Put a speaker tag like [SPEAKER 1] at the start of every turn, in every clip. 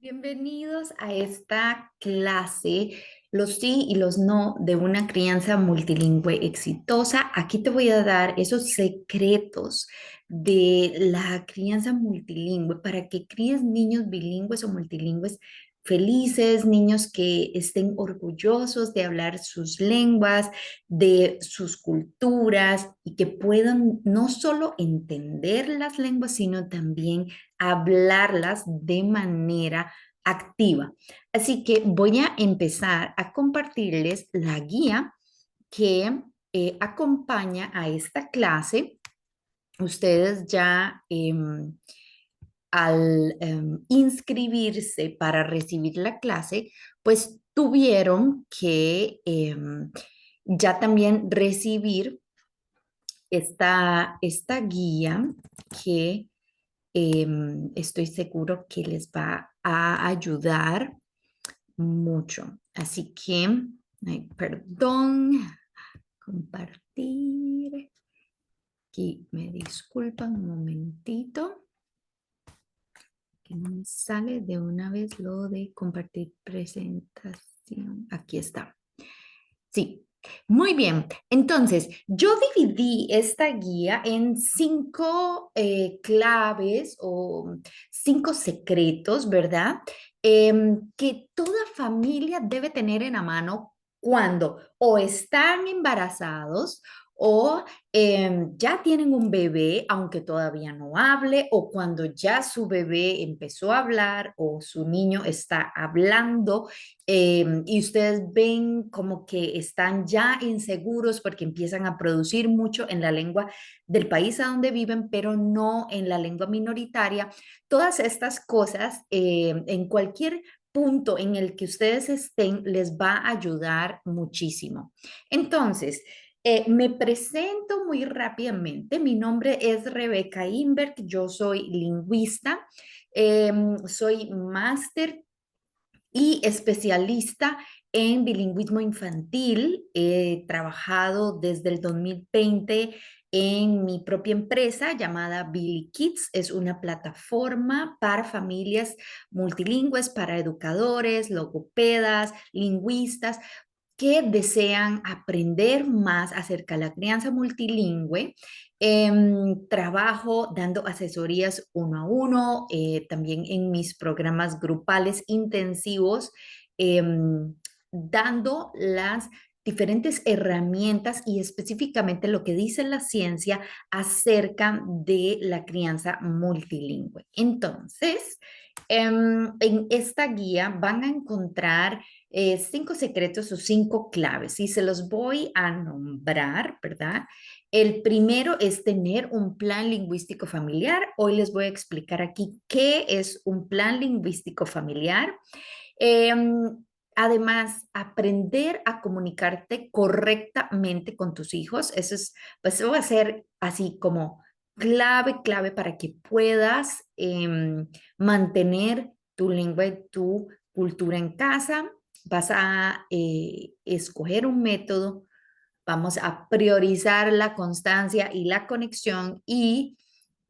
[SPEAKER 1] Bienvenidos a esta clase, los sí y los no de una crianza multilingüe exitosa. Aquí te voy a dar esos secretos de la crianza multilingüe para que críes niños bilingües o multilingües felices, niños que estén orgullosos de hablar sus lenguas, de sus culturas y que puedan no solo entender las lenguas, sino también hablarlas de manera activa. Así que voy a empezar a compartirles la guía que acompaña a esta clase. Ustedes ya al inscribirse para recibir la clase, pues tuvieron que ya también recibir esta guía que estoy seguro que les va a ayudar mucho. Así que, ay, perdón, compartir. Aquí me disculpan un momentito, que no me sale de una vez lo de compartir presentación. Aquí está. Sí, muy bien. Entonces, yo dividí esta guía en cinco claves o cinco secretos, ¿verdad? Que toda familia debe tener en la mano cuando o están embarazados o ya tienen un bebé, aunque todavía no hable, o cuando ya su bebé empezó a hablar o su niño está hablando y ustedes ven como que están ya inseguros porque empiezan a producir mucho en la lengua del país a donde viven, pero no en la lengua minoritaria. Todas estas cosas, en cualquier punto en el que ustedes estén, les va a ayudar muchísimo. Entonces, me presento muy rápidamente. Mi nombre es Rebeca Inberg, yo soy lingüista, soy máster y especialista en bilingüismo infantil. He trabajado desde el 2020 en mi propia empresa llamada Billy Kids. Es una plataforma para familias multilingües, para educadores, logopedas, lingüistas que desean aprender más acerca de la crianza multilingüe. Trabajo dando asesorías uno a uno, también en mis programas grupales intensivos, dando las diferentes herramientas y específicamente lo que dice la ciencia acerca de la crianza multilingüe. Entonces, en esta guía van a encontrar cinco secretos o cinco claves y se los voy a nombrar, ¿verdad? El primero es tener un plan lingüístico familiar. Hoy les voy a explicar aquí qué es un plan lingüístico familiar. Además, aprender a comunicarte correctamente con tus hijos. Pues eso va a ser así como clave para que puedas mantener tu lengua y tu cultura en casa. Vas a escoger un método, vamos a priorizar la constancia y la conexión y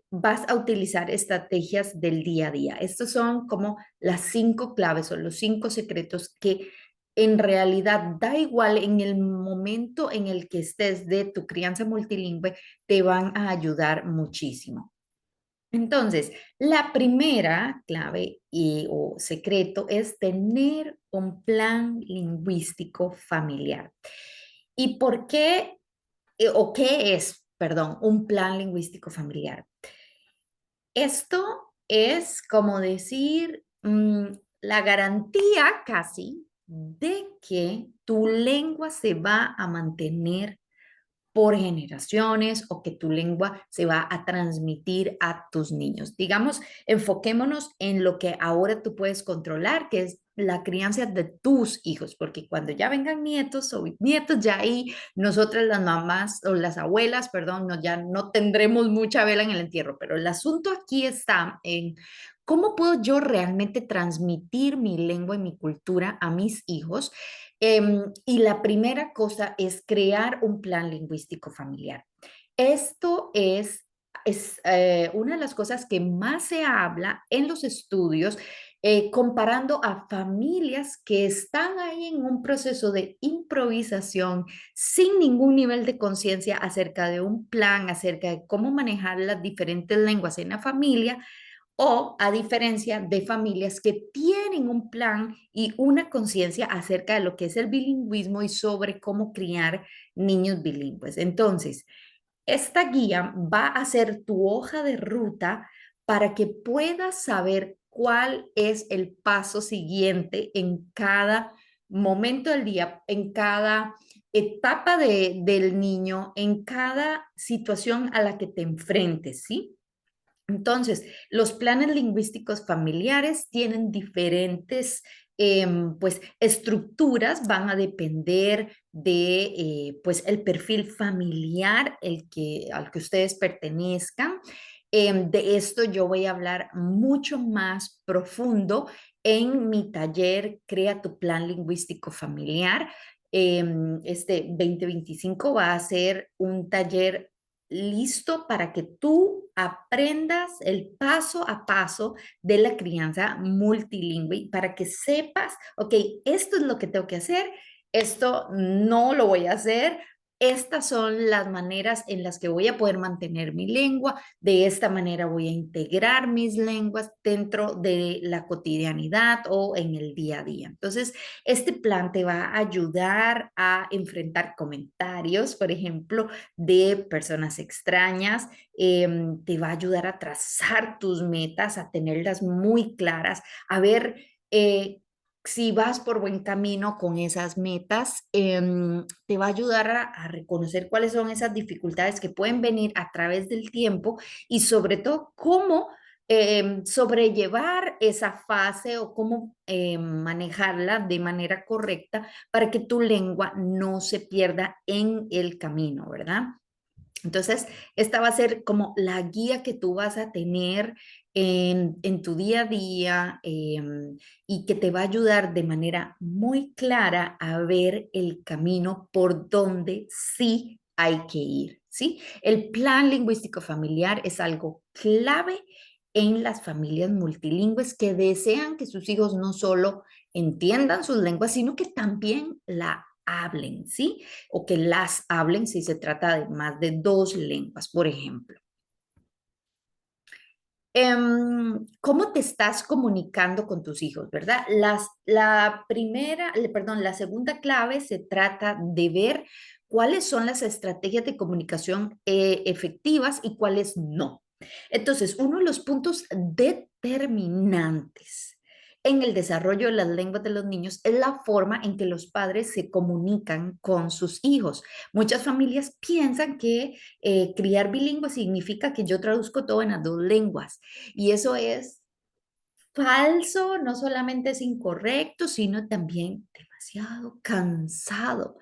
[SPEAKER 1] vas a utilizar estrategias del día a día. Estos son como las cinco claves o los cinco secretos que en realidad da igual en el momento en el que estés de tu crianza multilingüe, te van a ayudar muchísimo. Entonces, la primera clave o secreto es tener un plan lingüístico familiar. ¿Y por qué o qué es, perdón, un plan lingüístico familiar? Esto es como decir la garantía casi de que tu lengua se va a mantener por generaciones o que tu lengua se va a transmitir a tus niños. Digamos, enfoquémonos en lo que ahora tú puedes controlar, que es la crianza de tus hijos, porque cuando ya vengan nietos o bisnietos, ya ahí nosotras las mamás o las abuelas, perdón, no, ya no tendremos mucha vela en el entierro, pero el asunto aquí está en cómo puedo yo realmente transmitir mi lengua y mi cultura a mis hijos. Y la primera cosa es crear un plan lingüístico familiar. Esto es una de las cosas que más se habla en los estudios, comparando a familias que están ahí en un proceso de improvisación sin ningún nivel de conciencia acerca de un plan, acerca de cómo manejar las diferentes lenguas en la familia, o a diferencia de familias que tienen un plan y una conciencia acerca de lo que es el bilingüismo y sobre cómo criar niños bilingües. Entonces, esta guía va a ser tu hoja de ruta para que puedas saber cuál es el paso siguiente en cada momento del día, en cada etapa del niño, en cada situación a la que te enfrentes, ¿sí? Entonces, los planes lingüísticos familiares tienen diferentes pues estructuras, van a depender de pues el perfil familiar al que ustedes pertenezcan. De esto yo voy a hablar mucho más profundo en mi taller Crea tu plan lingüístico familiar. Este 2025 va a ser un taller listo para que tú aprendas el paso a paso de la crianza multilingüe, para que sepas, ok, esto es lo que tengo que hacer, esto no lo voy a hacer. Estas son las maneras en las que voy a poder mantener mi lengua. De esta manera voy a integrar mis lenguas dentro de la cotidianidad o en el día a día. Entonces, este plan te va a ayudar a enfrentar comentarios, por ejemplo, de personas extrañas, te va a ayudar a trazar tus metas, a tenerlas muy claras, a ver si vas por buen camino con esas metas, te va a ayudar a reconocer cuáles son esas dificultades que pueden venir a través del tiempo y sobre todo cómo sobrellevar esa fase o cómo manejarla de manera correcta para que tu lengua no se pierda en el camino, ¿verdad? Entonces, esta va a ser como la guía que tú vas a tener en tu día a día, y que te va a ayudar de manera muy clara a ver el camino por donde sí hay que ir, ¿sí? El plan lingüístico familiar es algo clave en las familias multilingües que desean que sus hijos no solo entiendan sus lenguas, sino que también la hablen, ¿sí? O que las hablen si se trata de más de dos lenguas, por ejemplo. ¿Cómo te estás comunicando con tus hijos, verdad? La segunda clave se trata de ver cuáles son las estrategias de comunicación efectivas y cuáles no. Entonces, uno de los puntos determinantes en el desarrollo de las lenguas de los niños es la forma en que los padres se comunican con sus hijos. Muchas familias piensan que criar bilingüe significa que yo traduzco todo en las dos lenguas. Y eso es falso, no solamente es incorrecto, sino también demasiado cansado.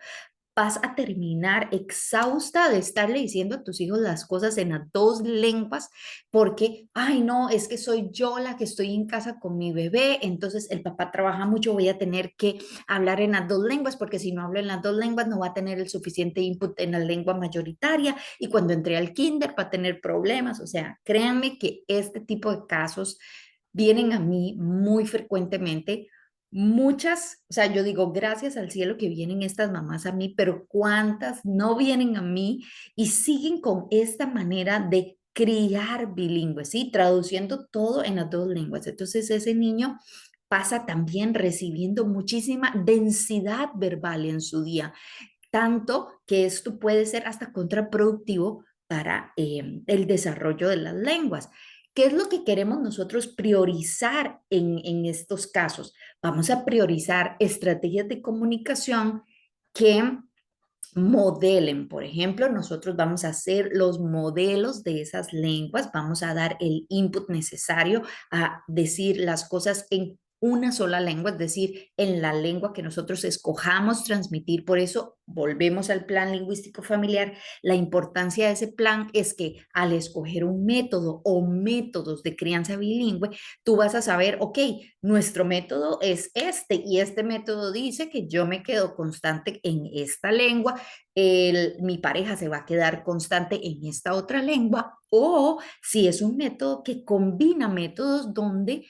[SPEAKER 1] Vas a terminar exhausta de estarle diciendo a tus hijos las cosas en las dos lenguas porque, ay, no, es que soy yo la que estoy en casa con mi bebé, entonces el papá trabaja mucho, voy a tener que hablar en las dos lenguas porque si no hablo en las dos lenguas no va a tener el suficiente input en la lengua mayoritaria y cuando entre al kinder va a tener problemas. O sea, créanme que este tipo de casos vienen a mí muy frecuentemente. Muchas, o sea, yo digo, gracias al cielo que vienen estas mamás a mí, pero cuántas no vienen a mí y siguen con esta manera de criar bilingües, ¿sí? Traduciendo todo en las dos lenguas. Entonces ese niño pasa también recibiendo muchísima densidad verbal en su día, tanto que esto puede ser hasta contraproductivo para el desarrollo de las lenguas. ¿Qué es lo que queremos nosotros priorizar en estos casos? Vamos a priorizar estrategias de comunicación que modelen. Por ejemplo, nosotros vamos a hacer los modelos de esas lenguas, vamos a dar el input necesario a decir las cosas en una sola lengua, es decir, en la lengua que nosotros escojamos transmitir. Por eso volvemos al plan lingüístico familiar. La importancia de ese plan es que al escoger un método o métodos de crianza bilingüe, tú vas a saber, ok, nuestro método es este y este método dice que yo me quedo constante en esta lengua, mi pareja se va a quedar constante en esta otra lengua o si es un método que combina métodos donde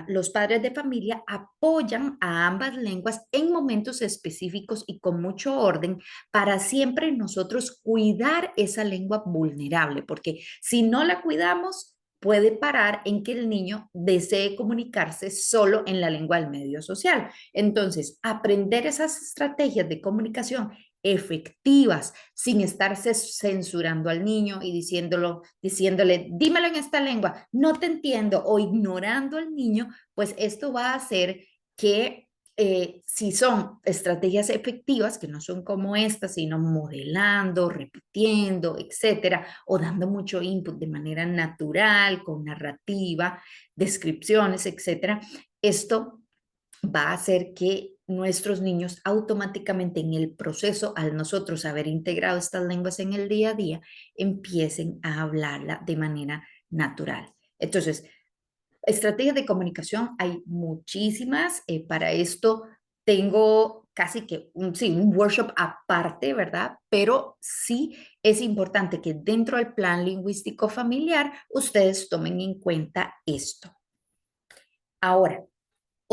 [SPEAKER 1] los padres de familia apoyan a ambas lenguas en momentos específicos y con mucho orden para siempre nosotros cuidar esa lengua vulnerable, porque si no la cuidamos, puede parar en que el niño desee comunicarse solo en la lengua del medio social. Entonces, aprender esas estrategias de comunicación efectivas, sin estarse censurando al niño y diciéndole, dímelo en esta lengua, no te entiendo, o ignorando al niño, pues esto va a hacer que si son estrategias efectivas, que no son como estas, sino modelando, repitiendo, etcétera, o dando mucho input de manera natural, con narrativa, descripciones, etcétera, esto va a hacer que nuestros niños automáticamente en el proceso, al nosotros haber integrado estas lenguas en el día a día, empiecen a hablarla de manera natural. Entonces, estrategias de comunicación hay muchísimas. Para esto tengo casi que sí, un workshop aparte, ¿verdad? Pero sí es importante que dentro del plan lingüístico familiar ustedes tomen en cuenta esto. Ahora,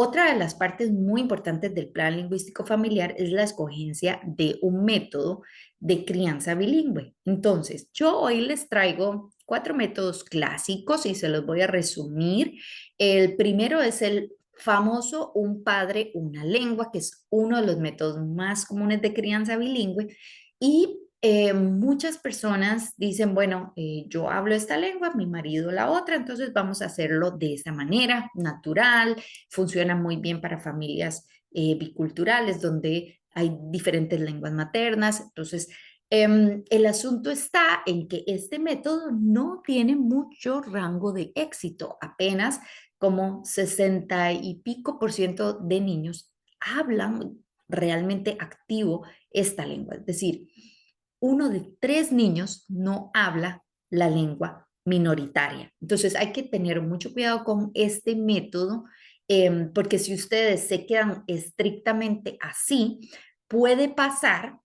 [SPEAKER 1] otra de las partes muy importantes del plan lingüístico familiar es la escogencia de un método de crianza bilingüe. Entonces, yo hoy les traigo 4 métodos clásicos y se los voy a resumir. El primero es el famoso un padre, una lengua, que es uno de los métodos más comunes de crianza bilingüe. Y muchas personas dicen, bueno, yo hablo esta lengua, mi marido la otra, entonces vamos a hacerlo de esa manera, natural. Funciona muy bien para familias biculturales donde hay diferentes lenguas maternas. Entonces, el asunto está en que este método no tiene mucho rango de éxito. Apenas como 60 y pico por ciento de niños hablan realmente activo esta lengua. Es decir, 1 de 3 niños no habla la lengua minoritaria. Entonces hay que tener mucho cuidado con este método, porque si ustedes se quedan estrictamente así, puede pasar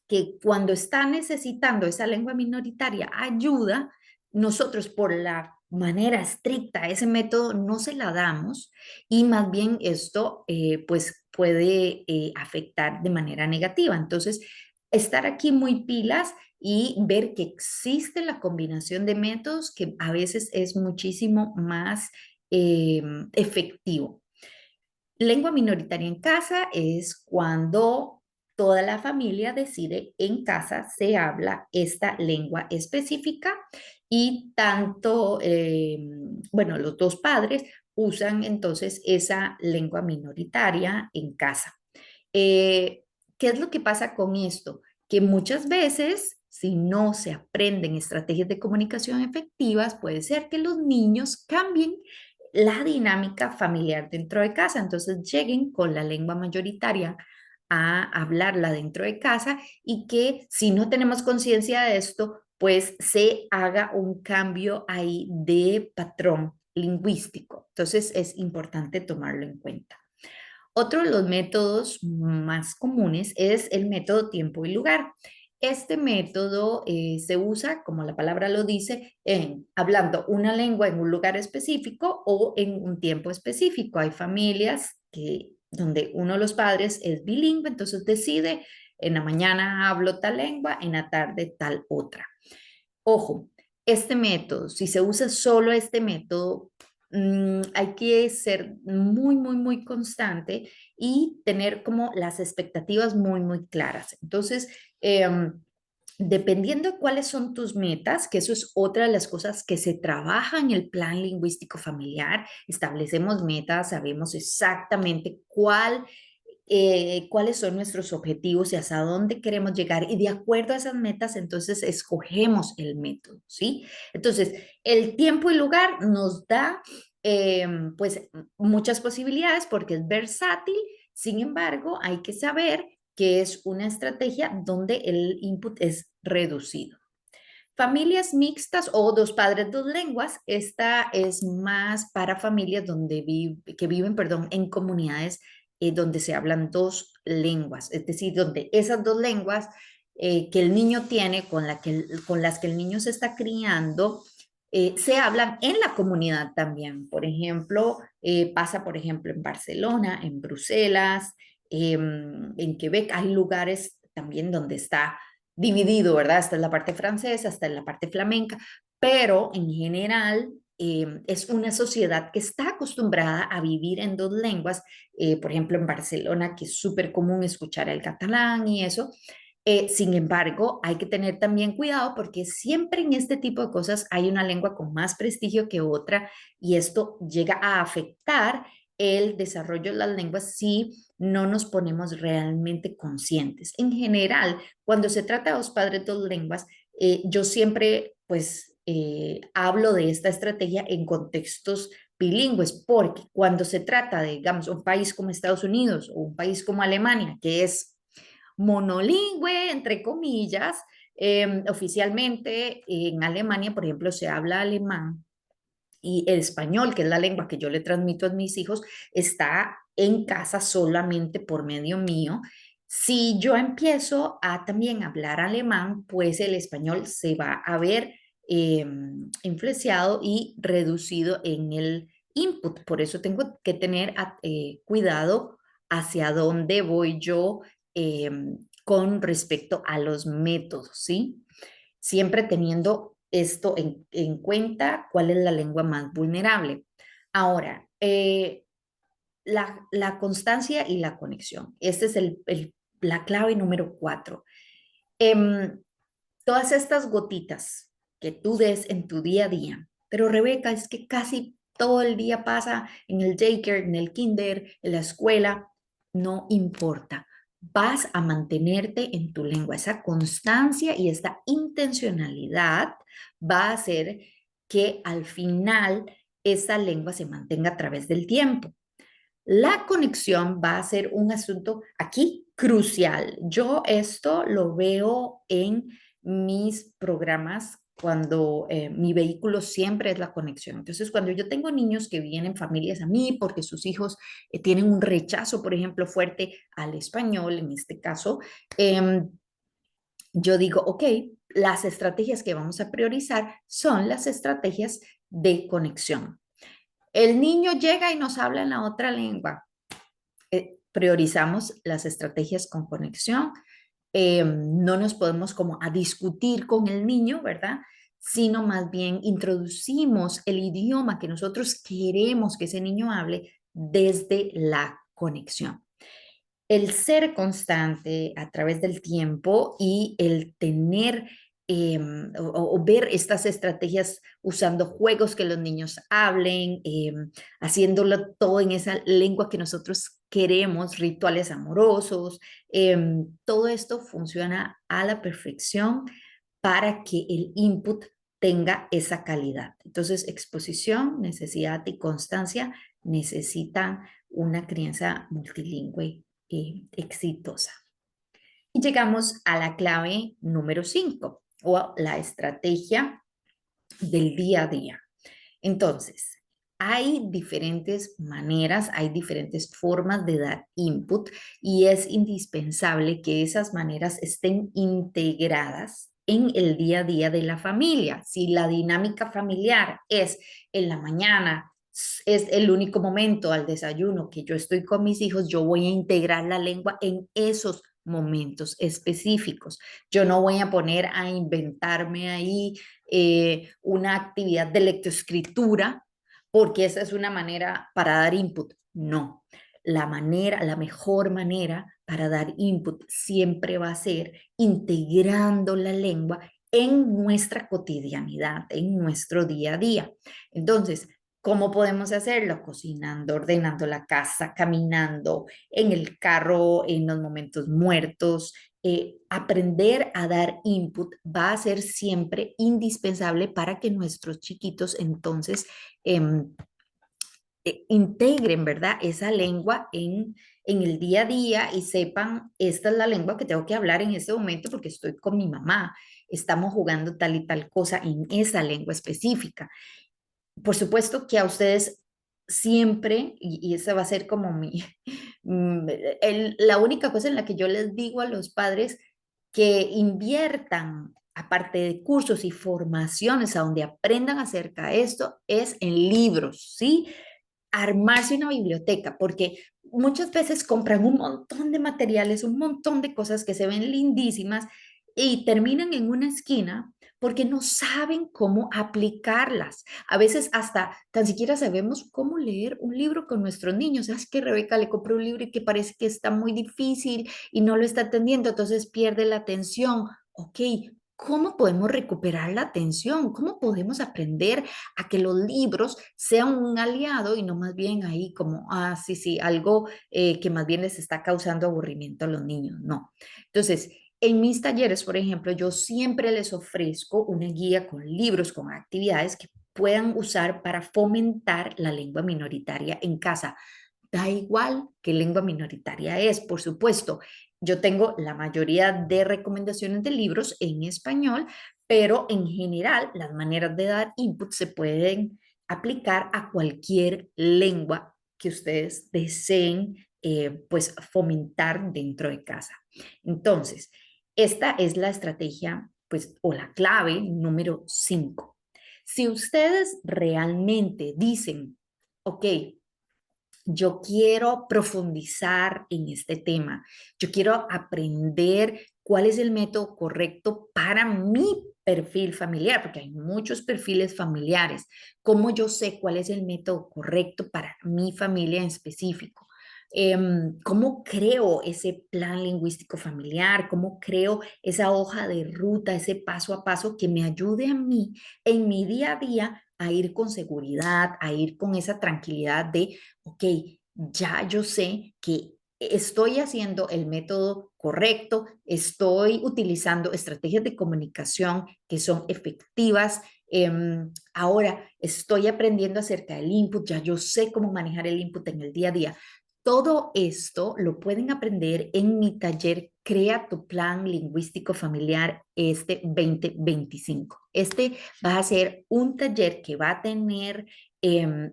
[SPEAKER 1] que cuando está necesitando esa lengua minoritaria ayuda, nosotros por la manera estricta ese método no se la damos y más bien esto pues puede afectar de manera negativa. Entonces, estar aquí muy pilas y ver que existe la combinación de métodos que a veces es muchísimo más efectivo. Lengua minoritaria en casa es cuando toda la familia decide en casa se habla esta lengua específica y tanto, bueno, los dos padres usan entonces esa lengua minoritaria en casa. Eh, ¿Qué es lo que pasa con esto? Que muchas veces, si no se aprenden estrategias de comunicación efectivas, puede ser que los niños cambien la dinámica familiar dentro de casa. Entonces lleguen con la lengua mayoritaria a hablarla dentro de casa y que si no tenemos conciencia de esto, pues se haga un cambio ahí de patrón lingüístico. Entonces es importante tomarlo en cuenta. Otro de los métodos más comunes es el método tiempo y lugar. Este método se usa, como la palabra lo dice, en hablando una lengua en un lugar específico o en un tiempo específico. Hay familias donde uno de los padres es bilingüe, entonces decide en la mañana hablo tal lengua, en la tarde tal otra. Ojo, este método, si se usa solo este método, hay que ser muy, muy, muy constante y tener como las expectativas muy, muy claras. Entonces, dependiendo de cuáles son tus metas, que eso es otra de las cosas que se trabaja en el plan lingüístico familiar, establecemos metas, sabemos exactamente cuáles son nuestros objetivos y hasta dónde queremos llegar y de acuerdo a esas metas entonces escogemos el método, ¿sí? Entonces, el tiempo y lugar nos da pues muchas posibilidades porque es versátil, sin embargo, hay que saber que es una estrategia donde el input es reducido. Familias mixtas o dos padres, dos lenguas, esta es más para familias que viven, perdón, en comunidades donde se hablan dos lenguas, es decir, donde esas dos lenguas que el niño tiene, con las que el niño se está criando, se hablan en la comunidad también. Por ejemplo, pasa, por ejemplo, en Barcelona, en Bruselas, en Quebec, hay lugares también donde está dividido, ¿verdad? Esta es la parte francesa, esta es la parte flamenca, pero en general es una sociedad que está acostumbrada a vivir en dos lenguas. Por ejemplo, en Barcelona, que es súper común escuchar el catalán y eso. Sin embargo, hay que tener también cuidado porque siempre en este tipo de cosas hay una lengua con más prestigio que otra y esto llega a afectar el desarrollo de las lenguas si no nos ponemos realmente conscientes. En general, cuando se trata de dos padres, dos lenguas, yo siempre pues hablo de esta estrategia en contextos bilingües, porque cuando se trata de, digamos, un país como Estados Unidos o un país como Alemania, que es monolingüe, entre comillas, oficialmente en Alemania, por ejemplo, se habla alemán y el español, que es la lengua que yo le transmito a mis hijos, está en casa solamente por medio mío. Si yo empiezo a también hablar alemán, pues el español se va a ver influenciado y reducido en el input. Por eso tengo que tener cuidado hacia dónde voy yo eh, con respecto a los métodos, ¿sí? Siempre teniendo esto en cuenta, cuál es la lengua más vulnerable. Ahora, la constancia y la conexión. Esta es la clave número 4. Em, Todas estas gotitas que tú des en tu día a día, pero Rebeca, es que casi todo el día pasa en el daycare, en el kinder, en la escuela, no importa. Vas a mantenerte en tu lengua. Esa constancia y esta intencionalidad va a hacer que al final esa lengua se mantenga a través del tiempo. La conexión va a ser un asunto aquí crucial. Yo esto lo veo en mis programas cuando mi vehículo siempre es la conexión. Entonces, cuando yo tengo niños que vienen familias a mí porque sus hijos tienen un rechazo, por ejemplo, fuerte al español, en este caso, yo digo, ok, las estrategias que vamos a priorizar son las estrategias de conexión. El niño llega y nos habla en la otra lengua. Priorizamos las estrategias con conexión. No nos podemos como a discutir con el niño, ¿verdad? Sino más bien introducimos el idioma que nosotros queremos que ese niño hable desde la conexión. El ser constante a través del tiempo y el tener o ver estas estrategias usando juegos que los niños hablen, haciéndolo todo en esa lengua que nosotros queremos, rituales amorosos, todo esto funciona a la perfección para que el input tenga esa calidad. Entonces, exposición, necesidad y constancia necesitan una crianza multilingüe exitosa. Y llegamos a la clave número 5 o la estrategia del día a día. Entonces, hay diferentes maneras, hay diferentes formas de dar input y es indispensable que esas maneras estén integradas en el día a día de la familia. Si la dinámica familiar es en la mañana, es el único momento al desayuno que yo estoy con mis hijos, yo voy a integrar la lengua en esos momentos específicos. Yo no voy a poner a inventarme ahí una actividad de lectoescritura, porque esa es una manera para dar input. No, la mejor manera para dar input siempre va a ser integrando la lengua en nuestra cotidianidad, en nuestro día a día. Entonces, ¿cómo podemos hacerlo? Cocinando, ordenando la casa, caminando, en el carro, en los momentos muertos, aprender a dar input va a ser siempre indispensable para que nuestros chiquitos entonces integren, ¿verdad? Esa lengua en el día a día y sepan, esta es la lengua que tengo que hablar en este momento porque estoy con mi mamá, estamos jugando tal y tal cosa en esa lengua específica. Por supuesto que a ustedes siempre, y esa va a ser como la única cosa en la que yo les digo a los padres, que inviertan, aparte de cursos y formaciones a donde aprendan acerca de esto, es en libros, ¿sí? Armarse una biblioteca, porque muchas veces compran un montón de materiales, un montón de cosas que se ven lindísimas y terminan en una esquina porque no saben cómo aplicarlas. A veces hasta tan siquiera sabemos cómo leer un libro con nuestros niños. Es que Rebeca le compró un libro y que parece que está muy difícil y no lo está atendiendo, entonces pierde la atención. Ok, ¿cómo podemos recuperar la atención? ¿Cómo podemos aprender a que los libros sean un aliado y no más bien ahí como, ah, sí, sí, algo que más bien les está causando aburrimiento a los niños? No. Entonces, en mis talleres, por ejemplo, yo siempre les ofrezco una guía con libros, con actividades que puedan usar para fomentar la lengua minoritaria en casa. Da igual qué lengua minoritaria es, por supuesto. Yo tengo la mayoría de recomendaciones de libros en español, pero en general las maneras de dar input se pueden aplicar a cualquier lengua que ustedes deseen pues fomentar dentro de casa. Entonces, esta es la estrategia pues o la clave número 5. Si ustedes realmente dicen, ok, yo quiero profundizar en este tema, yo quiero aprender cuál es el método correcto para mi perfil familiar, porque hay muchos perfiles familiares. ¿Cómo yo sé cuál es el método correcto para mi familia en específico? ¿Cómo creo ese plan lingüístico familiar? ¿Cómo creo esa hoja de ruta, ese paso a paso que me ayude a mí en mi día a día a ir con seguridad, a ir con esa tranquilidad de ok, ya yo sé que estoy haciendo el método correcto, estoy utilizando estrategias de comunicación que son efectivas. Ahora estoy aprendiendo acerca del input, ya yo sé cómo manejar el input en el día a día. Todo esto lo pueden aprender en mi taller Crea tu plan lingüístico familiar este 2025. Este va a ser un taller que va a tener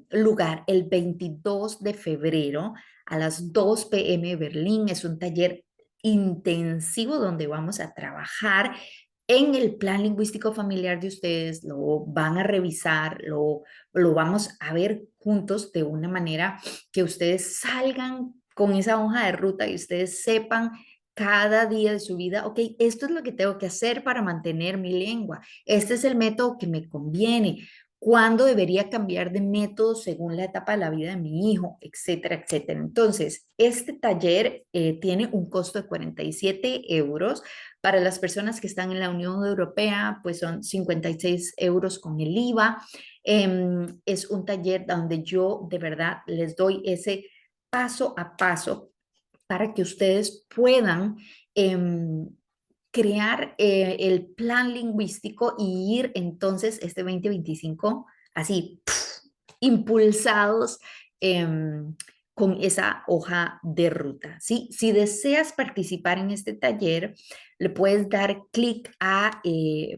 [SPEAKER 1] lugar el 22 de febrero a las 2 p.m. Berlín. Es un taller intensivo donde vamos a trabajar en el plan lingüístico familiar de ustedes, lo van a revisar, lo vamos a ver juntos de una manera que ustedes salgan con esa hoja de ruta y ustedes sepan cada día de su vida, ok, esto es lo que tengo que hacer para mantener mi lengua, este es el método que me conviene, cuándo debería cambiar de método según la etapa de la vida de mi hijo, etcétera, etcétera. Entonces, este taller tiene un costo de 47 euros. Para las personas que están en la Unión Europea, pues son 56 euros con el IVA. Es un taller donde yo de verdad les doy ese paso a paso para que ustedes puedan crear el plan lingüístico y ir entonces este 2025 así, impulsados con esa hoja de ruta. ¿Sí? Si deseas participar en este taller, le puedes dar clic a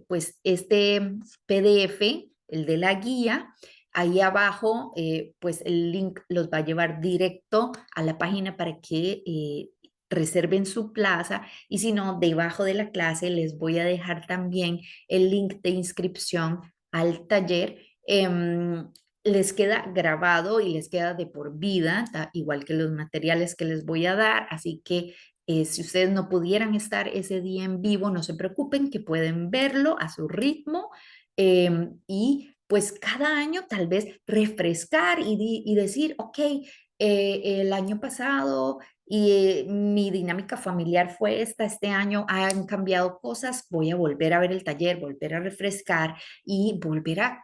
[SPEAKER 1] pues este PDF, el de la guía. Ahí abajo, pues el link los va a llevar directo a la página para que reserven su plaza y si no, debajo de la clase les voy a dejar también el link de inscripción al taller. Les queda grabado y les queda de por vida, igual que los materiales que les voy a dar, así que si ustedes no pudieran estar ese día en vivo, no se preocupen que pueden verlo a su ritmo y pues cada año tal vez refrescar y decir, ok, el año pasado y mi dinámica familiar fue esta, este año han cambiado cosas, voy a volver a ver el taller, volver a refrescar y volver a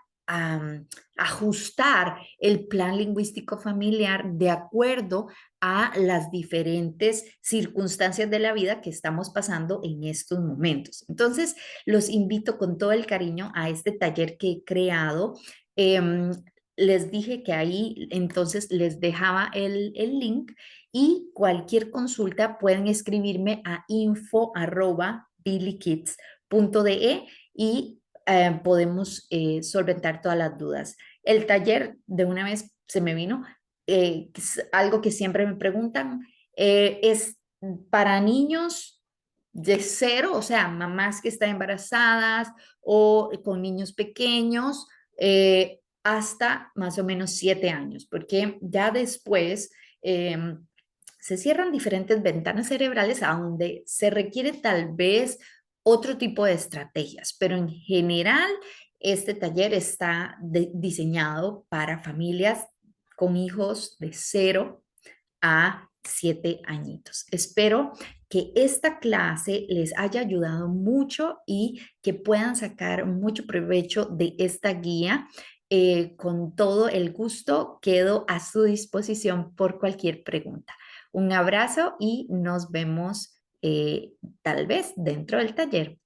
[SPEAKER 1] ajustar el plan lingüístico familiar de acuerdo a las diferentes circunstancias de la vida que estamos pasando en estos momentos. Entonces, los invito con todo el cariño a este taller que he creado. Les dije que ahí entonces les dejaba el link y cualquier consulta pueden escribirme a info@billykids.de y podemos solventar todas las dudas. El taller de una vez se me vino, es algo que siempre me preguntan, es para niños de 0, o sea, mamás que están embarazadas o con niños pequeños, hasta más o menos 7 años, porque ya después se cierran diferentes ventanas cerebrales a donde se requiere tal vez otro tipo de estrategias, pero en general este taller está diseñado para familias con hijos de 0 a 7 añitos. Espero que esta clase les haya ayudado mucho y que puedan sacar mucho provecho de esta guía. Con todo el gusto, quedo a su disposición por cualquier pregunta. Un abrazo y nos vemos tal vez dentro del taller.